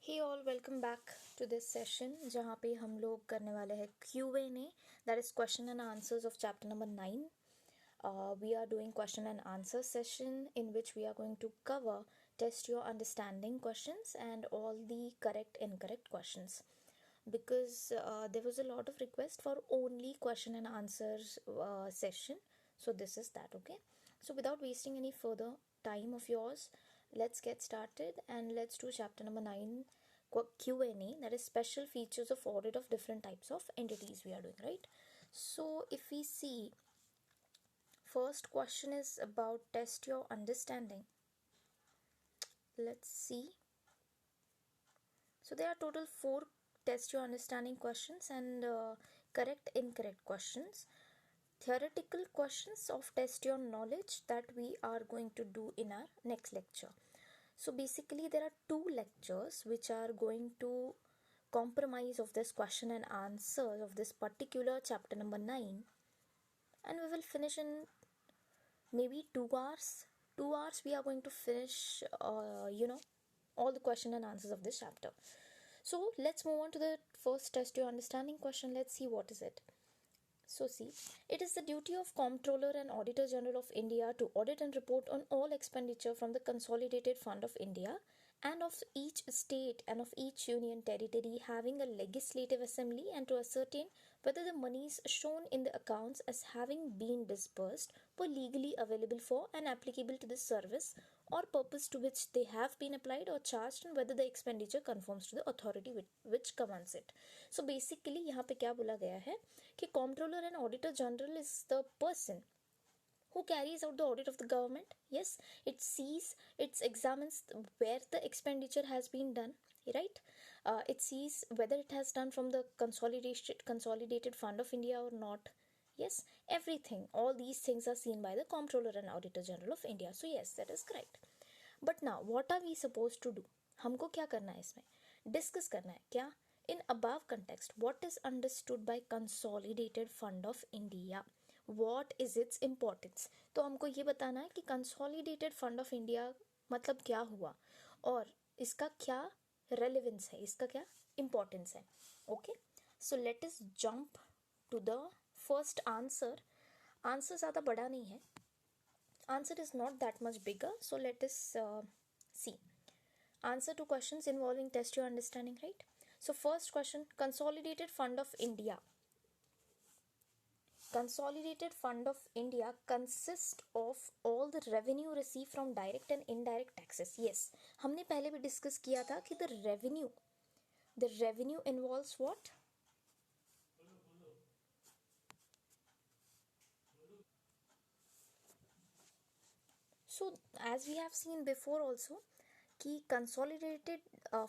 Hey all, welcome back to this session जहाँ पे हम लोग करने वाले हैं Q&A, that is question and answers of chapter number 9. We are doing question and answer session in which we are going to cover test your understanding questions and all the correct incorrect questions, because there was a lot of request for only question and answers session. So this is that. Okay, so without wasting any further time of yours, let's get started and let's do chapter number 9 QNA, that is special features of audit of different types of entities we are doing, right? So if we see, first question is about test your understanding. Let's see. So there are total 4 test your understanding questions and correct incorrect questions. Theoretical questions of test your knowledge that we are going to do in our next lecture. So basically there are 2 lectures which are going to compromise of this question and answers of this particular chapter number 9, and we will finish in maybe 2 hours. 2 hours we are going to finish all the question and answers of this chapter. So let's move on to the first test your understanding question. Let's see what is it. So see, it is the duty of Comptroller and Auditor General of India to audit and report on all expenditure from the Consolidated Fund of India and of each state and of each union territory having a legislative assembly, and to ascertain whether the monies shown in the accounts as having been disbursed were legally available for and applicable to the service or purpose to which they have been applied or charged, and whether the expenditure conforms to the authority which commands it. So basically यहाँ पे क्या बोला गया है कि Comptroller and Auditor General is the person who carries out the audit of the government. Yes, it sees, it examines where the expenditure has been done, right? It sees whether it has done from the consolidated fund of India or not. Yes, everything, all these things are seen by the Comptroller and Auditor General of India. So yes, that is correct. But now what are we supposed to do? हमको क्या करना है इसमें? Discuss करना है क्या? In above context, what is understood by Consolidated Fund of India? What is its importance? तो हमको ये बताना है कि Consolidated Fund of India मतलब क्या हुआ और इसका क्या relevance है, इसका क्या importance है. Okay, so let us jump to the first answer. Answer ज़्यादा बड़ा नहीं है. Answer is not that much bigger. So let us see. Answer to questions involving test your understanding, right? So first question, Consolidated Fund of India. Consolidated Fund of India consists of all the revenue received from direct and indirect taxes. Yes, हमने पहले भी discuss किया था कि the revenue involves what? So as we have seen before also कि Consolidated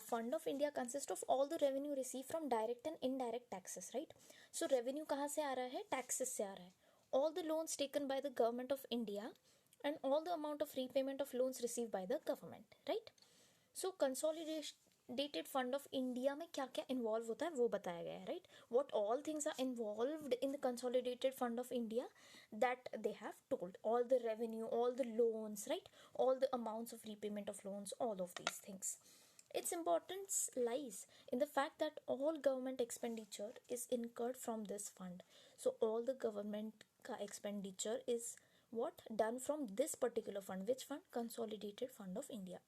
Fund of India consists of all the revenue received from direct and indirect taxes, right? So revenue कहाँ से आ रहा है? Taxes से आ रहा है. All the loans taken by the government of India and all the amount of repayment of loans received by the government, right? So Consolidated Fund of India में क्या क्या involve होता है वो बताया गया है, right? What all things are involved in the Consolidated Fund of India, that they have told. All the revenue, all the loans, right? All the amounts of repayment of loans, all of these things. Its importance lies in the fact that all government expenditure is incurred from this fund. So all the government expenditure is what? Done from this particular fund. Which fund? Consolidated Fund of India.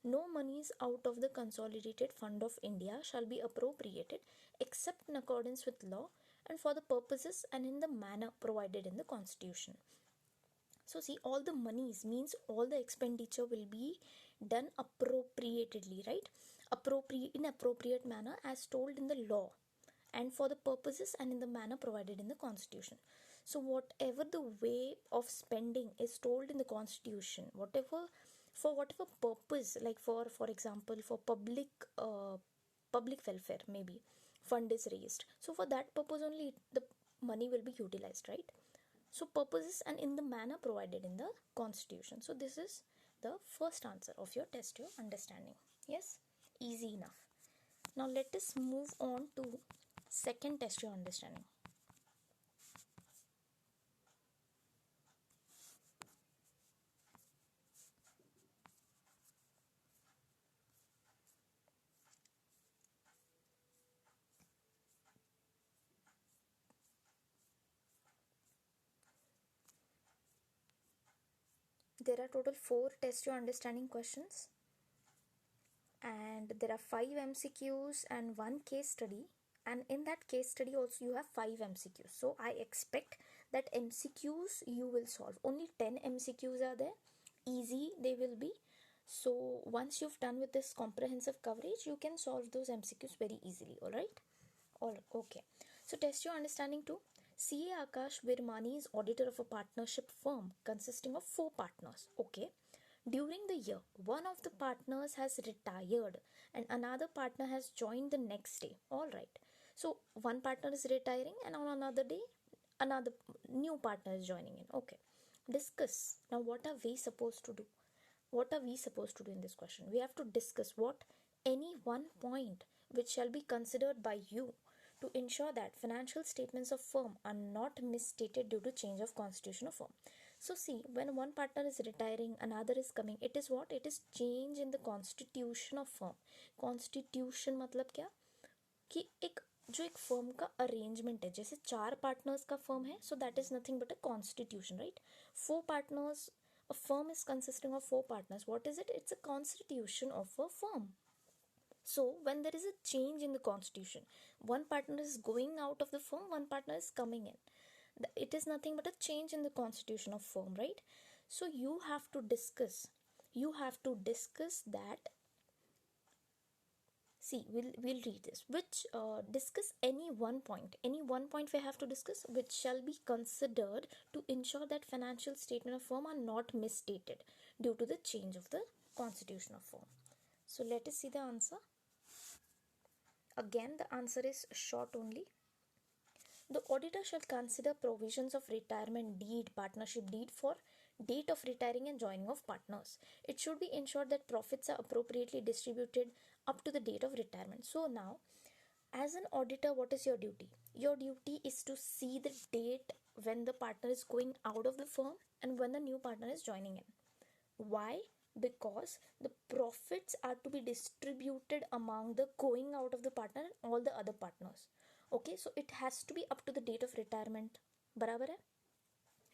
No monies out of the Consolidated Fund of India shall be appropriated except in accordance with law and for the purposes and in the manner provided in the Constitution. So see, all the monies means all the expenditure will be done appropriately, right? In appropriate manner as told in the law and for the purposes and in the manner provided in the Constitution. So whatever the way of spending is told in the Constitution, whatever purpose, like for example for public welfare, maybe fund is raised, so for that purpose only the money will be utilized, right? So purposes and in the manner provided in the Constitution. So this is the first answer of your test your understanding. Yes, easy enough. Now let us move on to second test your understanding. There are total 4 test your understanding questions, and there are 5 MCQs and 1 case study, and in that case study also you have 5 MCQs. So I expect that MCQs you will solve. Only 10 MCQs are there, easy they will be. So once you've done with this comprehensive coverage, you can solve those MCQs very easily. All okay. So test your understanding too. CA Akash Virmani is auditor of a partnership firm consisting of 4 partners. Okay. During the year, one of the partners has retired and another partner has joined the next day. All right. So one partner is retiring and on another day, another new partner is joining in. Okay. Discuss. Now, what are we supposed to do? What are we supposed to do in this question? We have to discuss what any one point which shall be considered by you to ensure that financial statements of firm are not misstated due to change of constitution of firm. So see, when one partner is retiring, another is coming, it is what? It is change in the constitution of firm. Constitution मतलब क्या? कि एक जो एक firm का arrangement है, जैसे 4 partners का फर्म है, so that is nothing but a constitution, right? 4 partners, a firm is consisting of 4 partners. What is it? It's a constitution of a firm. So when there is a change in the constitution, one partner is going out of the firm, one partner is coming in, it is nothing but a change in the constitution of firm, right? So you have to discuss that. See, we'll read this, which discuss any one point we have to discuss which shall be considered to ensure that financial statement of firm are not misstated due to the change of the constitution of firm. So let us see the answer. Again, the answer is short only. The auditor shall consider provisions of retirement deed, partnership deed for date of retiring and joining of partners. It should be ensured that profits are appropriately distributed up to the date of retirement. So now, as an auditor, what is your duty? Your duty is to see the date when the partner is going out of the firm and when the new partner is joining in. Why? Because the profits are to be distributed among the going out of the partner and all the other partners. Okay, so it has to be up to the date of retirement. बराबर है?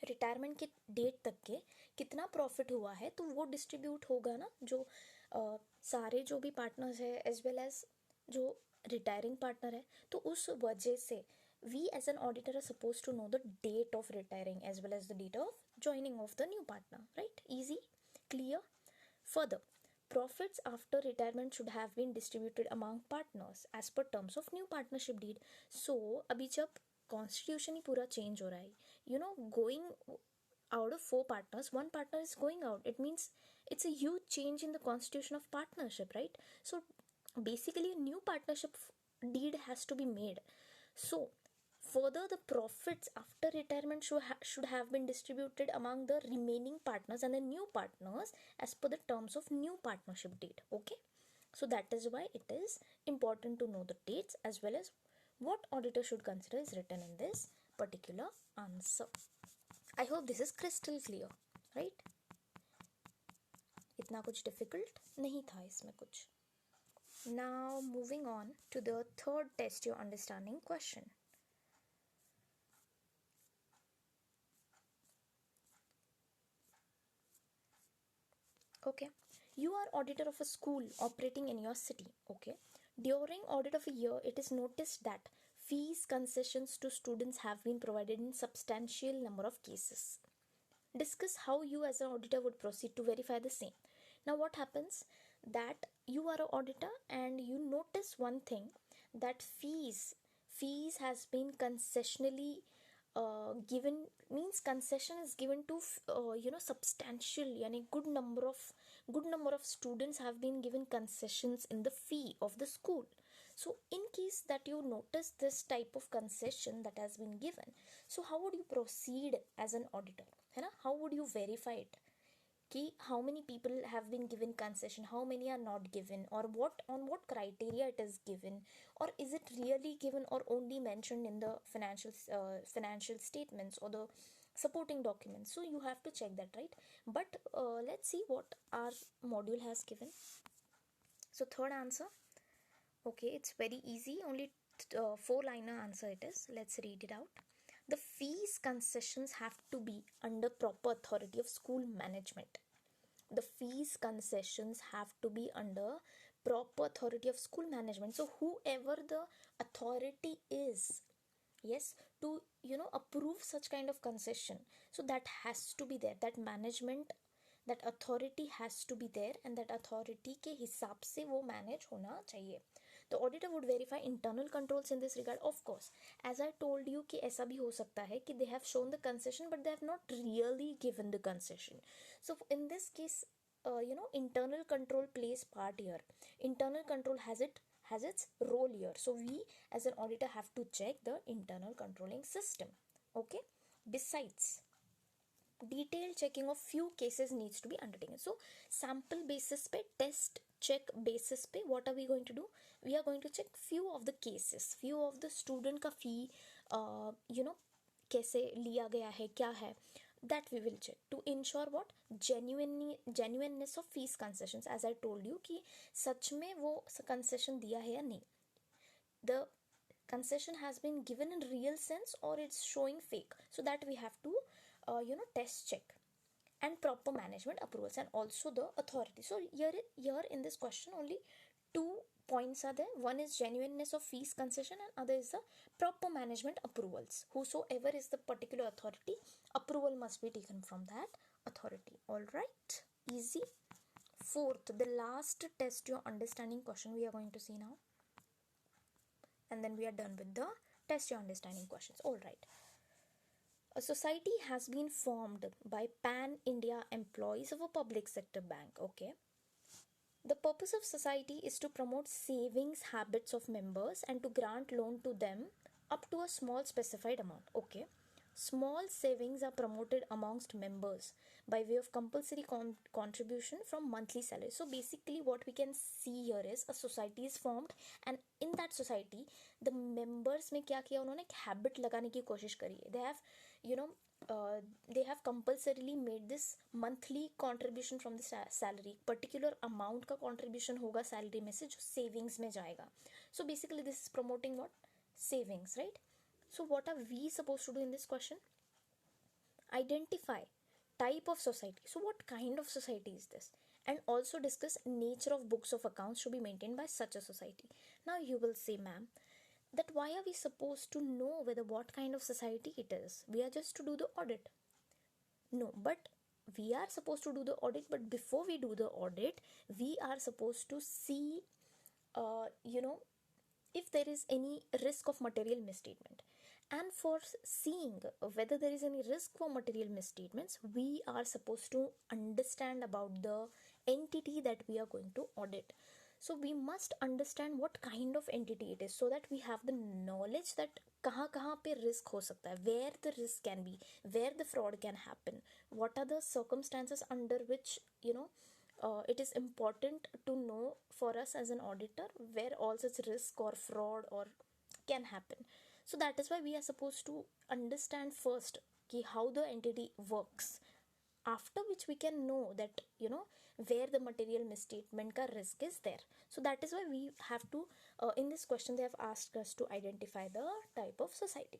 Retirement के date तक के कितना profit हुआ है तो वो डिस्ट्रीब्यूट होगा ना, जो सारे जो भी पार्टनर्स है एज वेल एज जो रिटायरिंग पार्टनर है, तो उस वजह से we as an auditor are supposed to know the date of retiring as well as the date of joining of the new partner, right? Easy, clear. Further, profits after retirement should have been distributed among partners as per terms of new partnership deed. So अभी जब constitution ही पूरा change हो रहा है, you know, going out of 4 partners, one partner is going out. It means it's a huge change in the constitution of partnership, right? So basically a new partnership deed has to be made. So further, the profits after retirement should have been distributed among the remaining partners and the new partners as per the terms of new partnership deed. Okay, so that is why it is important to know the dates as well as what auditor should consider is written in this particular answer. I hope this is crystal clear, right? इतना कुछ difficult नहीं था इसमें कुछ. Now moving on to the third test your understanding question. Okay, you are auditor of a school operating in your city. Okay, during audit of a year, it is noticed that fees concessions to students have been provided in substantial number of cases. Discuss how you as an auditor would proceed to verify the same. Now what happens that you are an auditor and you notice one thing, that fees has been concessionally given, means concession is given to substantial, yani good number of students have been given concessions in the fee of the school. So in case that you notice this type of concession that has been given, so how would you proceed as an auditor, है ना? How would you verify it कि how many people have been given concession, how many are not given, or on what criteria it is given, or is it really given or only mentioned in the financial statements or the supporting documents? So you have to check that, right? But let's see what our module has given. So third answer, okay, it's very easy, only 4-liner answer it is. Let's read it out. The fees concessions have to be under proper authority of school management. The fees concessions have to be under proper authority of school management. So whoever the authority is, yes, to approve such kind of concession, so that has to be there, that management, that authority has to be there, and that authority के हिसाब से वो manage होना चाहिए. The auditor would verify internal controls in this regard. Of course, as I told you कि ऐसा भी हो सकता है कि they have shown the concession but they have not really given the concession. So in this case, internal control plays part here. Internal control has its role here. So we as an auditor have to check the internal controlling system. Okay. Besides, detailed checking of few cases needs to be undertaken. So sample basis पे, test check basis पे, what are we going to do? We are going to check few of the cases, few of the student का fee कैसे लिया गया है, क्या है, that we will check to ensure what genuineness of fees concessions. As I told you कि सच में वो concession दिया है या नहीं, the concession has been given in real sense or it's showing fake, so that we have to test check. And proper management approvals, and also the authority. So here in this question only two points are there. One is genuineness of fees concession and other is the proper management approvals. Whosoever is the particular authority, approval must be taken from that authority. All right, easy. Fourth, the last test your understanding question we are going to see now, and then we are done with the test your understanding questions. All right. A society has been formed by pan-India employees of a public sector bank. Okay. The purpose of society is to promote savings habits of members and to grant loan to them up to a small specified amount. Okay. Small savings are promoted amongst members by way of compulsory contribution from monthly salary. So basically what we can see here is a society is formed, and in that society the members ने क्या किया, उन्होंने एक habit लगाने की कोशिश करी है. They have compulsorily made this monthly contribution from the salary. Particular amount का contribution होगा salary में से जो savings में जाएगा. So basically this is promoting what? Savings, right? So what are we supposed to do in this question? Identify type of society. So what kind of society is this? And also discuss nature of books of accounts to be maintained by such a society. Now you will say, ma'am, that why are we supposed to know whether what kind of society it is? We are just to do the audit. No, but we are supposed to do the audit, but before we do the audit, we are supposed to see, if there is any risk of material misstatement. And for seeing whether there is any risk for material misstatements, we are supposed to understand about the entity that we are going to audit. So we must understand what kind of entity it is, so that we have the knowledge that कहाँ पे risk हो सकता है, where the risk can be, where the fraud can happen, what are the circumstances under which it is important to know for us as an auditor, where all such risk or fraud or can happen. So that is why we are supposed to understand first how the entity works, after which we can know that where the material misstatement ka risk is there. So that is why we have to in this question they have asked us to identify the type of society,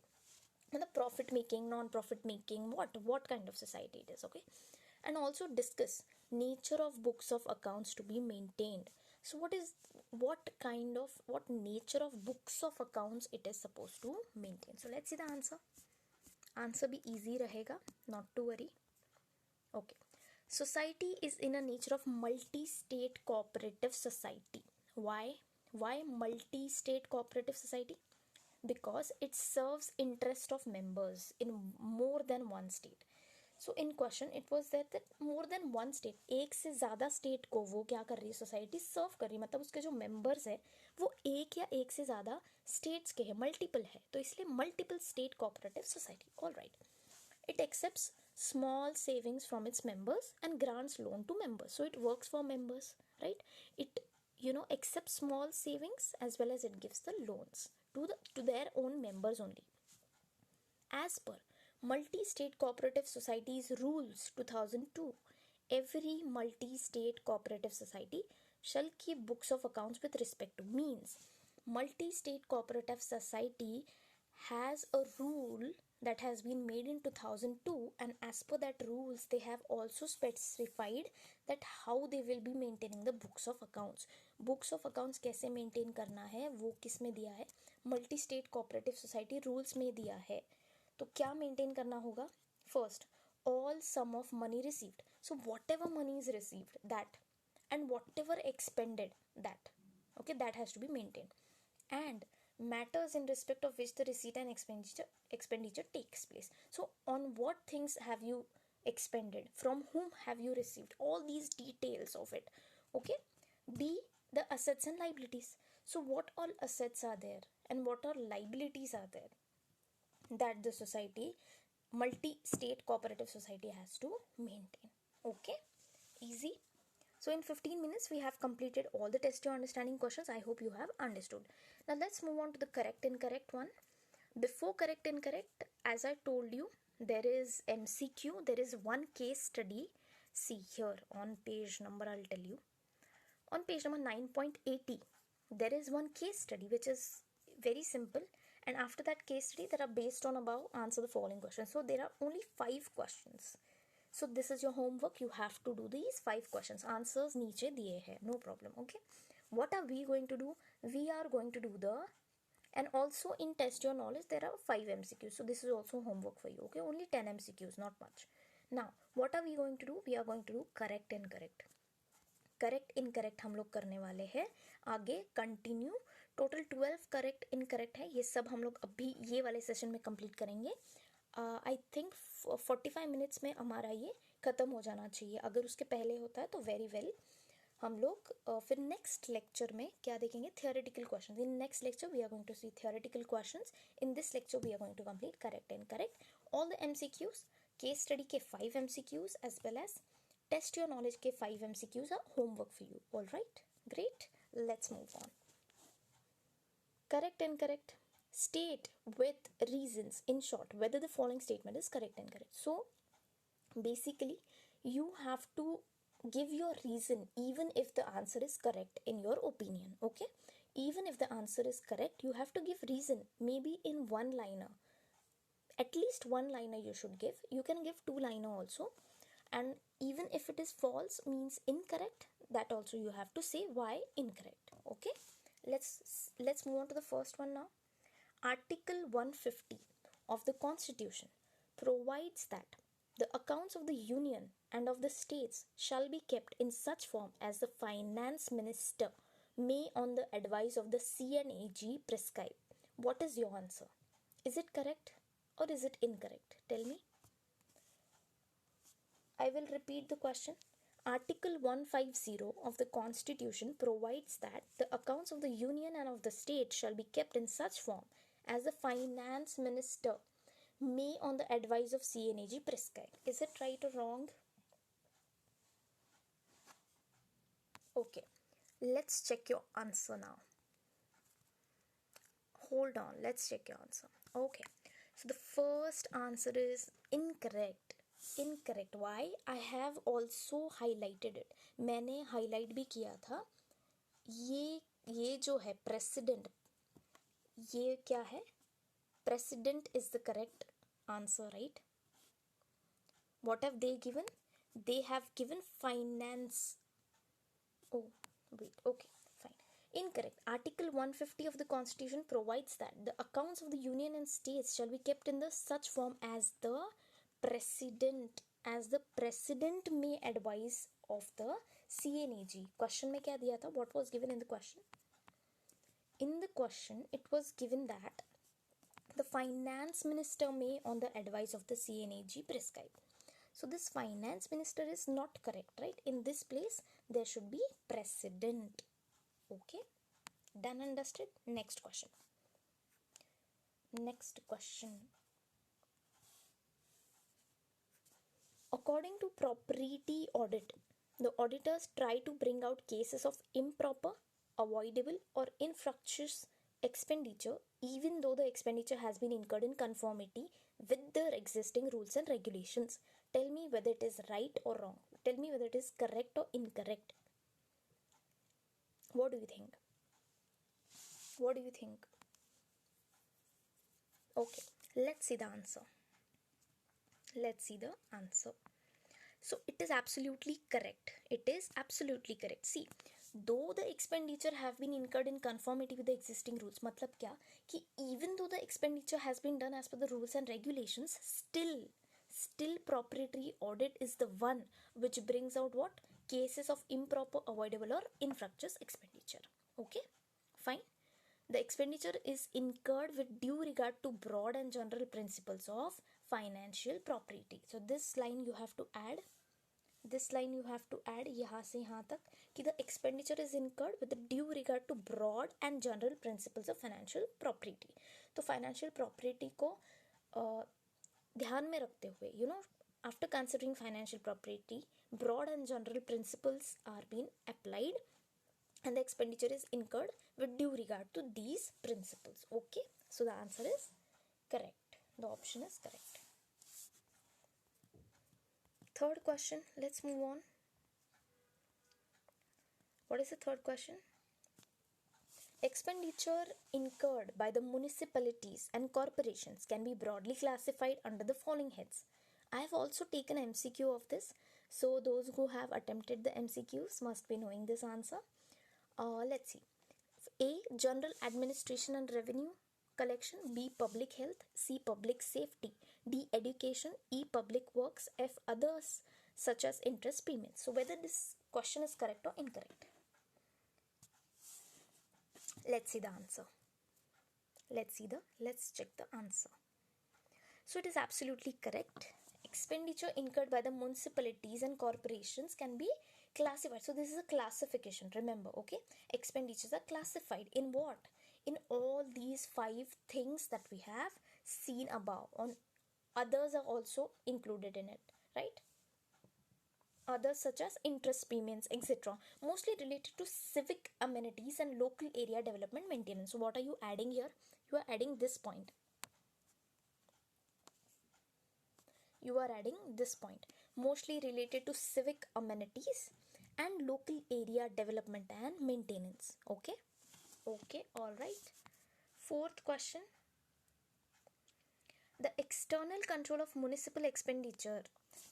and the profit making, non-profit making, what kind of society it is. Okay. And also discuss nature of books of accounts to be maintained. So what nature of books of accounts it is supposed to maintain. So let's see the answer be easy rahega, not to worry. Okay. Society is in a nature of multi-state cooperative society. Why multi-state cooperative society? Because it serves interest of members in more than one state. So in question it was that more than one state, एक से ज़्यादा state को वो क्या कर रही है, society serve कर रही है, मतलब उसके जो members है वो एक या एक से ज़्यादा states के है, multiple है, तो इसलिए multiple state cooperative society. All right. It accepts small savings from its members and grants loan to members. So it works for members, right? It accepts small savings as well as it gives the loans to their own members only. As per Multi-State Cooperative Societies Rules 2002, every multi-state cooperative society shall keep books of accounts with respect to, means multi-state cooperative society has a rule that has been made in 2002, and as per that rules they have also specified that how they will be maintaining the books of accounts. Books of accounts कैसे maintain करना है वो किस में दिया है, multi state cooperative society rules में दिया है. तो क्या मेंटेन करना होगा? First, all sum of money received. So whatever money is received, that, and whatever expended, that, okay, that has to be maintained. And matters in respect of which the receipt and expenditure takes place. So on what things have you expended, from whom have you received, all these details of it. Okay. B, the assets and liabilities. So what all assets are there and what all liabilities are there that the society, multi-state cooperative society, has to maintain. Okay, easy. So in 15 minutes we have completed all the test your understanding questions. I hope you have understood. Now let's move on to the correct incorrect one. Before correct incorrect, as I told you, there is MCQ, there is one case study. See here on page number, I'll tell you. On page number 9.80, there is one case study which is very simple, and after that case study there are based on above answer the following questions. So there are only 5 questions. So this is your homework. You have to do these 5 questions. Answers नीचे दिए हैं, no problem. Okay. What are we going to do? We are going to do the, and also in test your knowledge there are 5 MCQs. So this is also homework for you. Okay, only 10 MCQs, not much. Now what are we going to do? We are going to do correct incorrect. Correct incorrect हम लोग करने वाले हैं. आगे continue. Total 12 correct incorrect है. ये सब हम लोग अभी ये वाले सेशन में कंप्लीट करेंगे. आई थिंक 45 मिनट्स में हमारा ये ख़त्म हो जाना चाहिए. अगर उसके पहले होता है तो वेरी वेल. हम लोग फिर नेक्स्ट लेक्चर में क्या देखेंगे? Theoretical questions. In next lecture we are going to see theoretical questions. In this lecture we are going to complete correct and correct, all the MCQs, case study के 5 MCQs as well as test your knowledge के 5 MCQs are homework for you. All right, great. Let's move on. Correct and correct. State with reasons, in short, whether the following statement is correct and correct. So basically you have to give your reason even if the answer is correct in your opinion. Okay, even if the answer is correct you have to give reason, maybe in one liner, at least one liner you should give. You can give 2 liner also, and even if it is false, means incorrect, that also you have to say why incorrect. Okay, let's move on to the first one now. Article 150 of the Constitution provides that the accounts of the Union and of the states shall be kept in such form as the finance minister may on the advice of the CNAG prescribe. What is your answer? Is it correct or is it incorrect? Tell me. I will repeat the question. Article 150 of the Constitution provides that the accounts of the Union and of the state shall be kept in such form as the finance minister may on the advice of CNAG prescribe. Is it right or wrong? Okay, let's check your answer now. Hold on, let's check your answer. Okay, so the first answer is incorrect. Incorrect. Why? I have also highlighted it. मैंने highlight भी किया था. ये जो है president, ये क्या है? President is the correct answer, right? What have they given? They have given finance. Oh, wait. Okay, fine. Incorrect. Article 150 of the Constitution provides that the accounts of the Union and states shall be kept in the such form as the president may advise of the CNAG. Question में क्या दिया था? What was given in the question? In the question it was given that the finance minister may on the advice of the CNAG prescribe. So this finance minister is not correct, right? In this place there should be president. Okay, done, understood? Next question. According to propriety audit, the auditors try to bring out cases of improper, avoidable or infructuous expenditure even though the expenditure has been incurred in conformity with the existing rules and regulations. Tell me whether it is right or wrong. Tell me whether it is correct or incorrect. What do you think? Okay, Let's see the answer. Let's see the answer. So it is absolutely correct. It is absolutely correct. See, though the expenditure have been incurred in conformity with the existing rules, मतलब क्या कि even though the expenditure has been done as per the rules and regulations, still proprietary audit is the one which brings out what? Cases of improper, avoidable or infructuous expenditure. Okay, fine. The expenditure is incurred with due regard to broad and general principles of financial propriety. So this line you have to add. This line you have to add यहाँ से यहाँ तक कि the expenditure is incurred with due regard to broad and general principles of financial propriety. तो financial propriety को ध्यान में रखते हुए, you know, after considering financial propriety, broad and general principles are being applied and the expenditure is incurred with due regard to these principles. Okay, so the answer is correct. The option is correct. Third question, let's move on. What is the third question? Expenditure incurred by the municipalities and corporations can be broadly classified under the following heads. I have also taken MCQ of this, so those who have attempted the MCQs must be knowing this answer. Let's see. A. General administration and revenue collection. B. Public health. C. Public safety. D. Education. E. Public works. F. Others such as interest payments. So whether this question is correct or incorrect. Let's see the answer. Let's check the answer. So it is absolutely correct. Expenditure incurred by the municipalities and corporations can be classified. So this is a classification, remember, okay? Expenditures are classified in what? In all these 5 things that we have seen above. On others are also included in it, right? Others such as interest payments, etc. Mostly related to civic amenities and local area development maintenance. So what are you adding here? You are adding this point. You are adding this point. Mostly related to civic amenities and local area development and maintenance. Okay? Okay, alright. Fourth question. The external control of municipal expenditure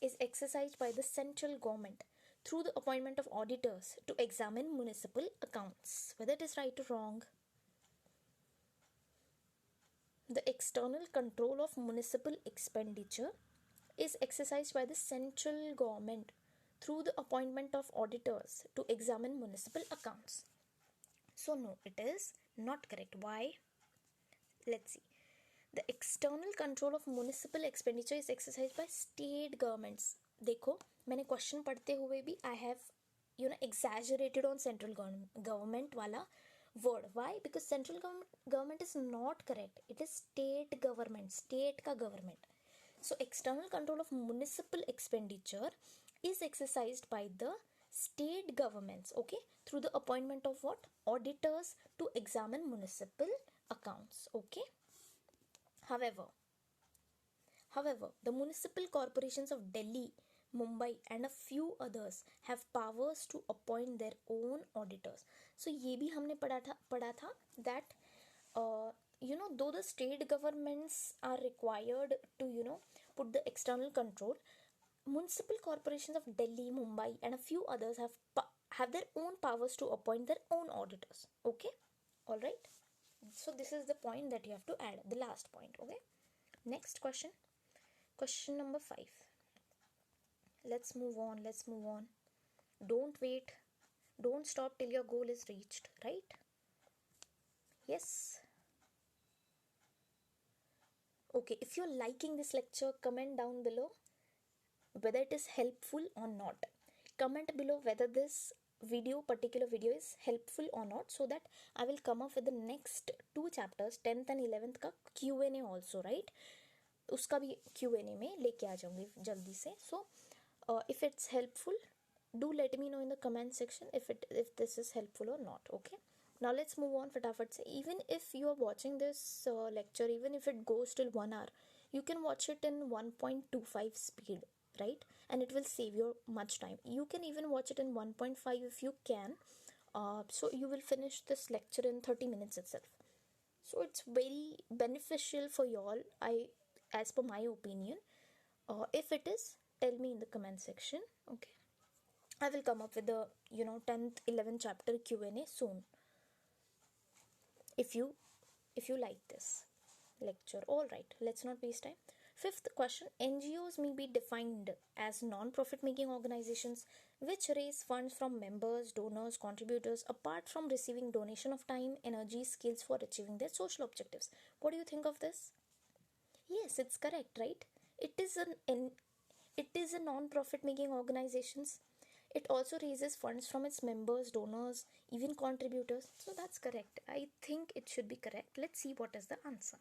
is exercised by the central government through the appointment of auditors to examine municipal accounts. Whether it is right or wrong. The external control of municipal expenditure is exercised by the central government through the appointment of auditors to examine municipal accounts. So no, it is not correct. Why? Let's see. The external control of municipal expenditure is exercised by state governments. देखो, मैंने question पढ़ते हुए भी I have, you know, exaggerated on central government वाला word. Why? Because central government is not correct. It is state government. State का government. So external control of municipal expenditure is exercised by the state governments, okay, through the appointment of what? Auditors to examine municipal accounts, okay. However, the municipal corporations of Delhi, Mumbai and a few others have powers to appoint their own auditors. So ये भी हमने पढ़ा था that you know, though the state governments are required to, you know, put the external control, municipal corporations of Delhi, Mumbai and a few others have their own powers to appoint their own auditors. Okay, all right. So this is the point that you have to add, the last point. Okay, next question. Question number 5. Let's move on. Don't wait. Don't stop till your goal is reached, right? Yes. Okay, if you're liking this lecture, comment down below whether it is helpful or not. Comment below whether this particular video is helpful or not, so that I will come up with the next 2 chapters, 10th and 11th का QNA also, right? उसका भी QNA में लेके आ जाऊंगी जल्दी से. So if it's helpful, do let me know in the comment section if this is helpful or not. Okay, now let's move on फटाफट से. Even if you are watching this lecture, even if it goes till 1 hour, you can watch it in 1.25 speed, right? And it will save you much time. You can even watch it in 1.5 if you can. So you will finish this lecture in 30 minutes itself. So it's very beneficial for y'all, as per my opinion. If it is, tell me in the comment section. Okay, I will come up with the 10th 11th chapter Q&A soon, if you like this lecture. All right, let's not waste time. Fifth question: NGOs may be defined as non-profit making organizations which raise funds from members, donors, contributors apart from receiving donation of time, energy, skills for achieving their social objectives. What do you think of this? Yes, it's correct, right? It is a non-profit making organizations. It also raises funds from its members, donors, even contributors. So that's correct. I think it should be correct. Let's see what is the answer.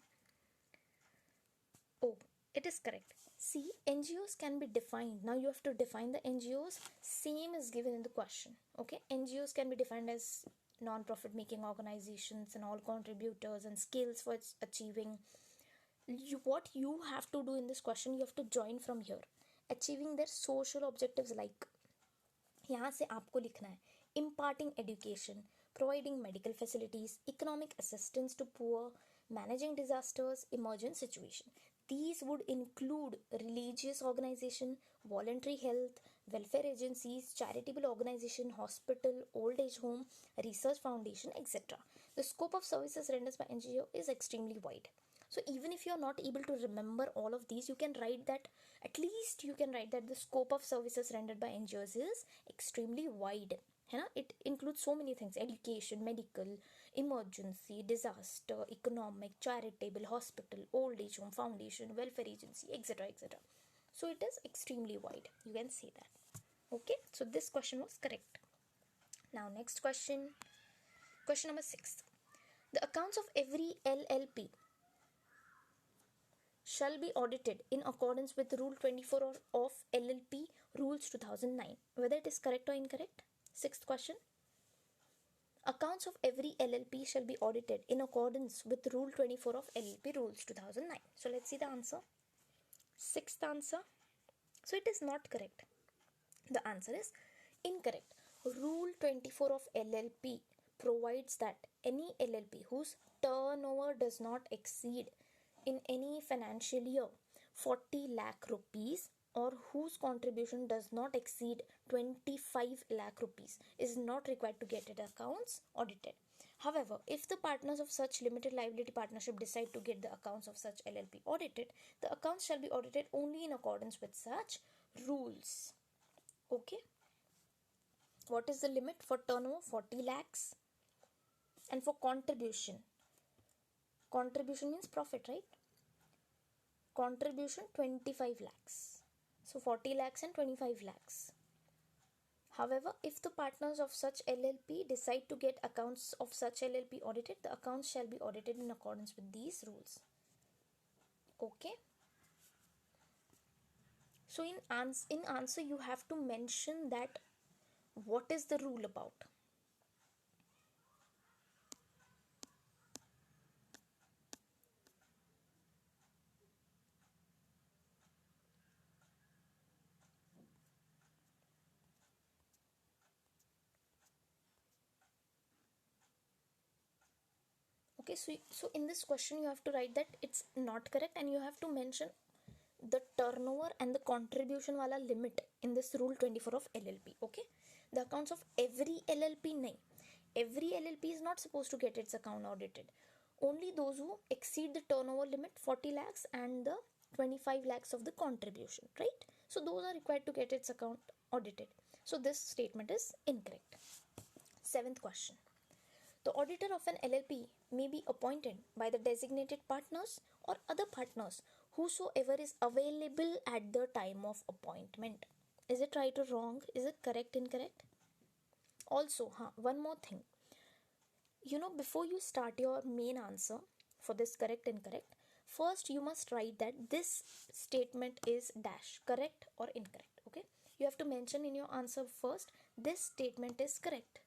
Oh, it is correct. See, NGOs can be defined. Now you have to define the NGOs. Same is given in the question. Okay, NGOs can be defined as non-profit making organizations and all contributors and skills for its achieving. What you have to do in this question, you have to join from here. Achieving their social objectives, like यहाँ से आपको लिखना है imparting education, providing medical facilities, economic assistance to poor, managing disasters, emergent situation. These would include religious organization, voluntary health, welfare agencies, charitable organization, hospital, old age home, research foundation, etc. The scope of services rendered by NGO is extremely wide. So even if you're not able to remember all of these, you can write that, at least you can write that the scope of services rendered by NGOs is extremely wide. It includes so many things: education, medical, emergency, disaster, economic, charitable, hospital, old age home, foundation, welfare agency, etc. etc. So it is extremely wide. You can say that. Okay, so this question was correct. Now next question. Question number 6. The accounts of every LLP shall be audited in accordance with Rule 24 of LLP Rules 2009. Whether it is correct or incorrect? Sixth question. Accounts of every LLP shall be audited in accordance with Rule 24 of LLP Rules 2009. So let's see the answer. Sixth answer. So it is not correct. The answer is incorrect. Rule 24 of LLP provides that any LLP whose turnover does not exceed in any financial year 40 lakh rupees or whose contribution does not exceed 25 lakh rupees is not required to get its accounts audited. However, if the partners of such limited liability partnership decide to get the accounts of such LLP audited, the accounts shall be audited only in accordance with such rules. Okay. What is the limit for turnover? 40 lakhs. And for contribution? Contribution means profit, right? Contribution 25 lakhs. So 40 lakhs and 25 lakhs. However, if the partners of such LLP decide to get accounts of such LLP audited, the accounts shall be audited in accordance with these rules. Okay. So in answer you have to mention that what is the rule about. Okay, so in this question you have to write that it's not correct and you have to mention the turnover and the contribution wala limit in this rule 24 of LLP. Okay, the accounts of every LLP nahi. Every LLP is not supposed to get its account audited. Only those who exceed the turnover limit 40 lakhs and the 25 lakhs of the contribution, right? So those are required to get its account audited. So this statement is incorrect. Seventh question. The auditor of an LLP may be appointed by the designated partners or other partners whosoever is available at the time of appointment. Is it right or wrong? Is it correct, incorrect? Also, one more thing. Before you start your main answer for this correct, incorrect, first you must write that this statement is dash, correct or incorrect. Okay, you have to mention in your answer first, this statement is correct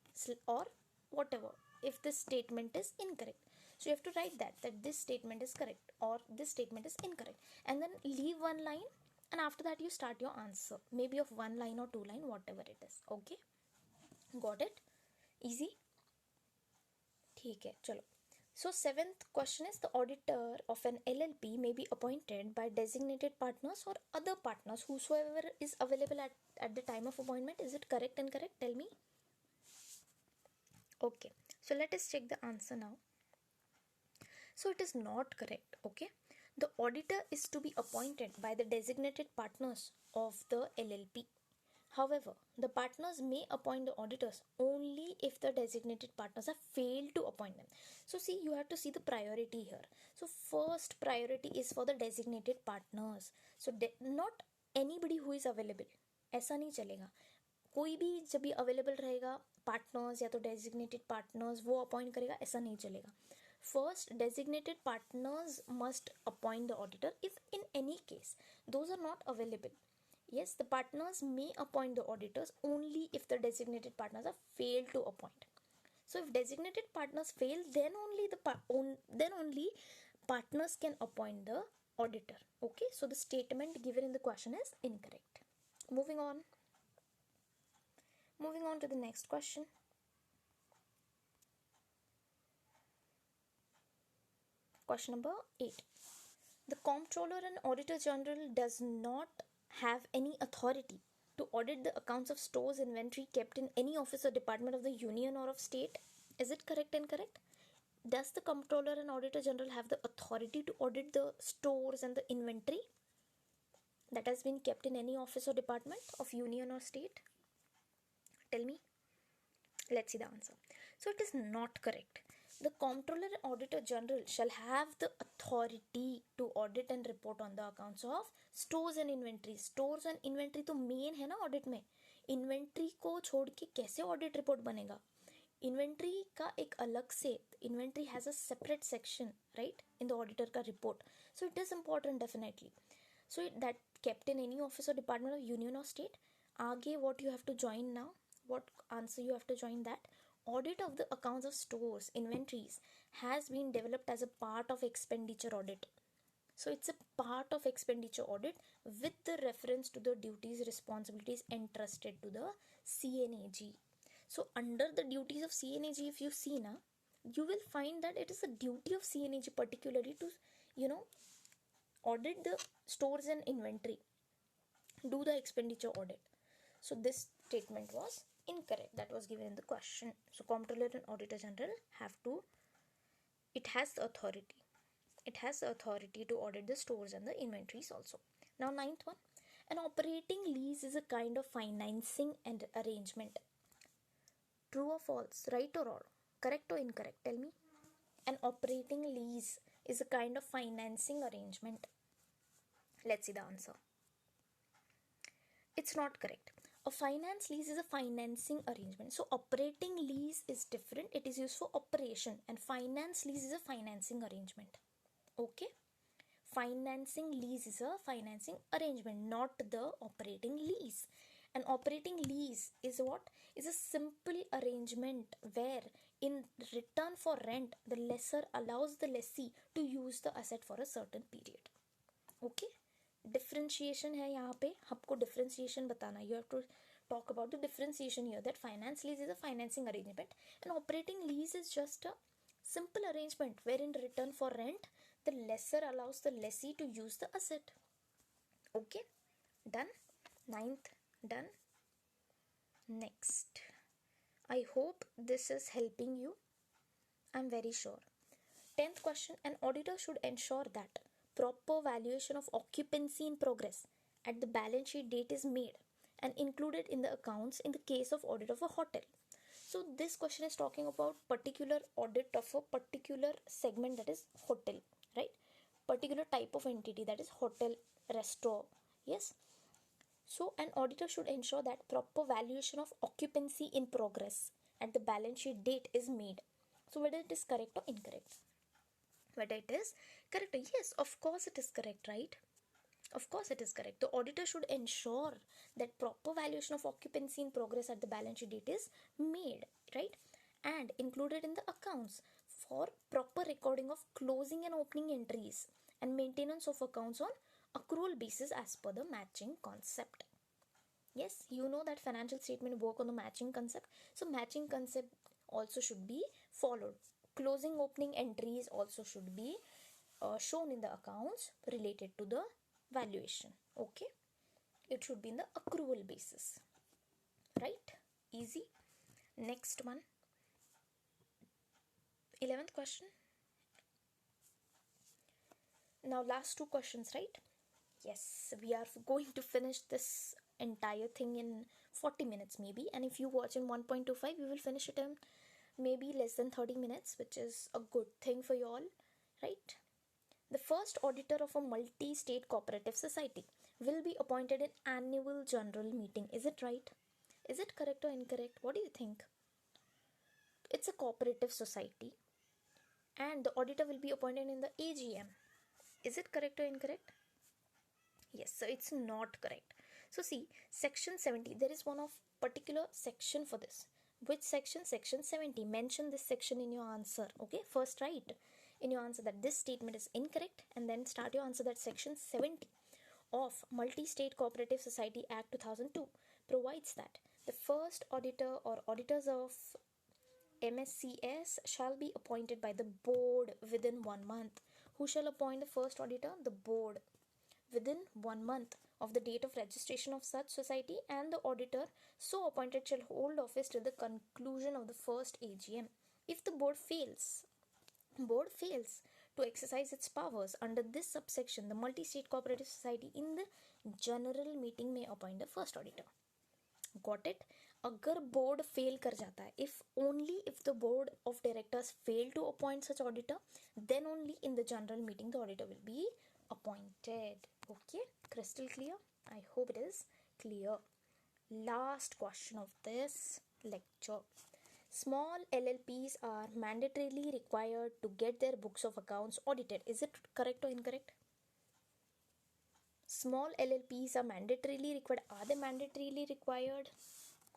or whatever if this statement is incorrect. So you have to write that this statement is correct or this statement is incorrect, and then leave one line, and after that you start your answer, maybe of one line or two line, whatever it is. Okay, got it? Easy. ठीक है, चलो. So seventh question is the auditor of an LLP may be appointed by designated partners or other partners whosoever is available at the time of appointment. Is it correct and correct? Tell me. Okay, so let us check the answer now. So it is not correct. Okay, the auditor is to be appointed by the designated partners of the LLP. However, the partners may appoint the auditors only if the designated partners have failed to appoint them. So see, you have to see the priority here. So first priority is for the designated partners. So not anybody who is available. ऐसा नहीं चलेगा. कोई भी जब भी available रहेगा partners या तो डेजिग्नेटेड पार्टनर्स वो अपॉइंट करेगा, ऐसा नहीं चलेगा. First, designated partners must appoint the auditor if in any case those are not available. Yes, the partners may appoint the auditors only if the designated partners have failed to appoint. So if designated partners fail, then only partners can appoint the auditor. Okay, so the statement given in the question is incorrect. Moving on to the next question. Question number 8. The Comptroller and Auditor General does not have any authority to audit the accounts of stores inventory kept in any office or department of the union or of state. Is it correct and correct? Does the Comptroller and Auditor General have the authority to audit the stores and the inventory that has been kept in any office or department of union or state? Tell me. Let's see the answer. So it is not correct. The Comptroller and Auditor General shall have the authority to audit and report on the accounts of stores and inventory. Stores and inventory तो main है ना audit में. Inventory को छोड़ के कैसे audit report बनेगा? Inventory का एक अलग से, inventory has a separate section, right, in the auditor का report. So it is important definitely. So that kept in any office or department of union or state. आगे what you have to join now? What answer you have to join that? Audit of the accounts of stores, inventories has been developed as a part of expenditure audit. So it's a part of expenditure audit with the reference to the duties, responsibilities entrusted to the CNAG. So under the duties of CNAG, if you see now, you will find that it is a duty of CNAG particularly to, audit the stores and inventory, do the expenditure audit. So this statement was incorrect, that was given in the question. So Comptroller and Auditor General has the authority to audit the stores and the inventories also. Now ninth one, an operating lease is a kind of financing and arrangement. True or false, right or wrong, correct or incorrect? Tell me. An operating lease is a kind of financing arrangement. Let's see the answer. It's not correct. A finance lease is a financing arrangement. So operating lease is different. It is used for operation, and finance lease is a financing arrangement. Okay. Financing lease is a financing arrangement, not the operating lease. An operating lease is what? Is a simple arrangement where in return for rent, the lessor allows the lessee to use the asset for a certain period. Okay. Differentiation है यहाँ पे, आपको differentiation बताना. You have to talk about the differentiation here, that finance lease is a financing arrangement and operating lease is just a simple arrangement where in return for rent, the lessor allows the lessee to use the asset. Okay, done. Ninth, done. Next. I hope this is helping you. I'm very sure. 10th question, an auditor should ensure that proper valuation of occupancy in progress at the balance sheet date is made and included in the accounts in the case of audit of a hotel. So this question is talking about particular audit of a particular segment, that is hotel, right? Particular type of entity, that is hotel, restaurant. Yes. So an auditor should ensure that proper valuation of occupancy in progress at the balance sheet date is made. So whether it is correct or incorrect. Whether it is correct, yes, of course it is correct, right? Of course it is correct. The auditor should ensure that proper valuation of occupancy in progress at the balance sheet date is made, right? And included in the accounts for proper recording of closing and opening entries and maintenance of accounts on accrual basis as per the matching concept. Yes, you know that financial statement work on the matching concept. So matching concept also should be followed closing opening entries also should be shown in the accounts related to the valuation. Okay, it should be in the accrual basis, right? Easy. Next one, 11th question. Now last two questions, right? Yes, we are going to finish this entire thing in 40 minutes maybe, and if you watch in 1.25 we will finish it in maybe less than 30 minutes, which is a good thing for you all, right? The first auditor of a multi-state cooperative society will be appointed in annual general meeting. Is it right? Is it correct or incorrect? What do you think? It's a cooperative society and the auditor will be appointed in the AGM. Is it correct or incorrect? Yes, so it's not correct. So see, section 70, there is one of particular section for this. Which section? Section 70. Mention this section in your answer. Okay, first write in your answer that this statement is incorrect, and then start your answer that section 70 of Multi-State Cooperative Society Act 2002 provides that the first auditor or auditors of MSCS shall be appointed by the board within 1 month. Who shall appoint the first auditor? The board within 1 month of the date of registration of such society, and the auditor so appointed shall hold office till the conclusion of the first AGM. If the board fails to exercise its powers under this subsection, the multi-state cooperative society in the general meeting may appoint the first auditor. Got it? अगर board fail कर जाता है, if the board of directors fail to appoint such auditor, then only in the general meeting the auditor will be appointed. Okay, crystal clear? I hope it is clear. Last question of this lecture. Small LLPs are mandatorily required to get their books of accounts audited. Is it correct or incorrect? Small LLPs are mandatorily required. Are they mandatorily required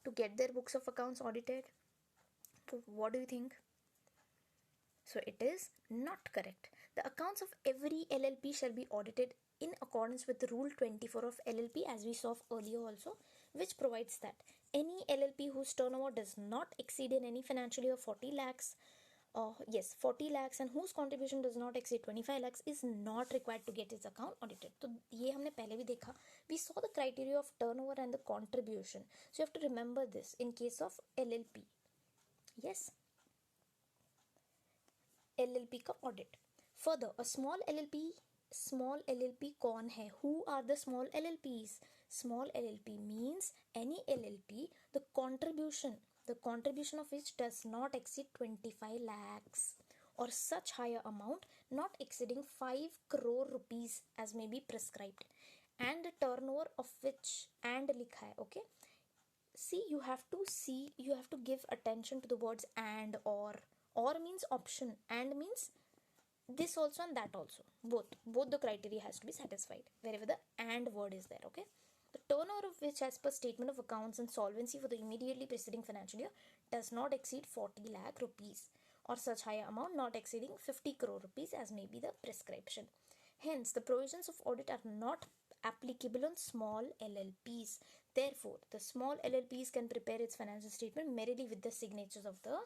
to get their books of accounts audited? So what do you think? So it is not correct. The accounts of every LLP shall be audited in accordance with Rule 24 of LLP, as we saw earlier also, which provides that any LLP whose turnover does not exceed in any financial year 40 lakhs, 40 lakhs and whose contribution does not exceed 25 lakhs is not required to get its account audited. तो ये हमने पहले भी देखा. We saw the criteria of turnover and the contribution. So you have to remember this in case of LLP. Yes. LLP का audit. Further, a small LLP कौन है? Who are the small LLPs? Small LLP means any LLP the contribution of which does not exceed 25 lakhs or such higher amount not exceeding 5 crore rupees as may be prescribed, and the turnover of which and likha hai. Okay, see, you have to give attention to the words and or means option, and means this also and that also, both the criteria has to be satisfied wherever the and word is there. Okay, the turnover of which as per statement of accounts and solvency for the immediately preceding financial year does not exceed 40 lakh rupees or such higher amount not exceeding 50 crore rupees as may be the prescription. Hence, the provisions of audit are not applicable on small LLPs. Therefore, the small LLPs can prepare its financial statement merely with the signatures of the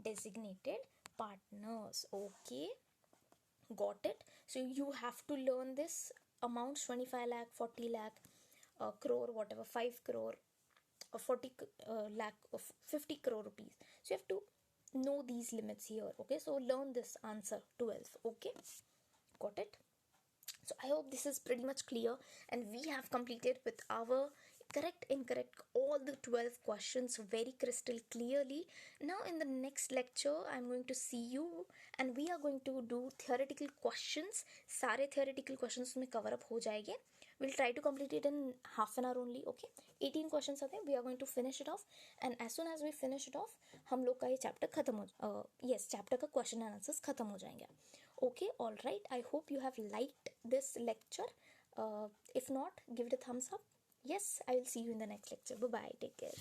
designated partners. Okay, got it? So you have to learn this amounts: 25 lakh, 40 lakh, crore, whatever, 5 crore, 40 lakh, 50 crore rupees. So you have to know these limits here. Okay, so learn this answer 12. Okay, got it? So I hope this is pretty much clear, and we have completed with our correct, incorrect, all the 12 questions very crystal clearly. Now in the next lecture I'm going to see you and we are going to do theoretical questions. सारे theoretical questions में cover up हो जाएंगे. We'll try to complete it in half an hour only. Okay, 18 questions आते हैं. We are going to finish it off, and as soon as we finish it off हम लोग का ये chapter खत्म हो chapter का question and answers खत्म हो जाएंगे. Okay, all right. I hope you have liked this lecture. If not, give it a thumbs up. Yes, I will see you in the next lecture. Bye bye. Take care.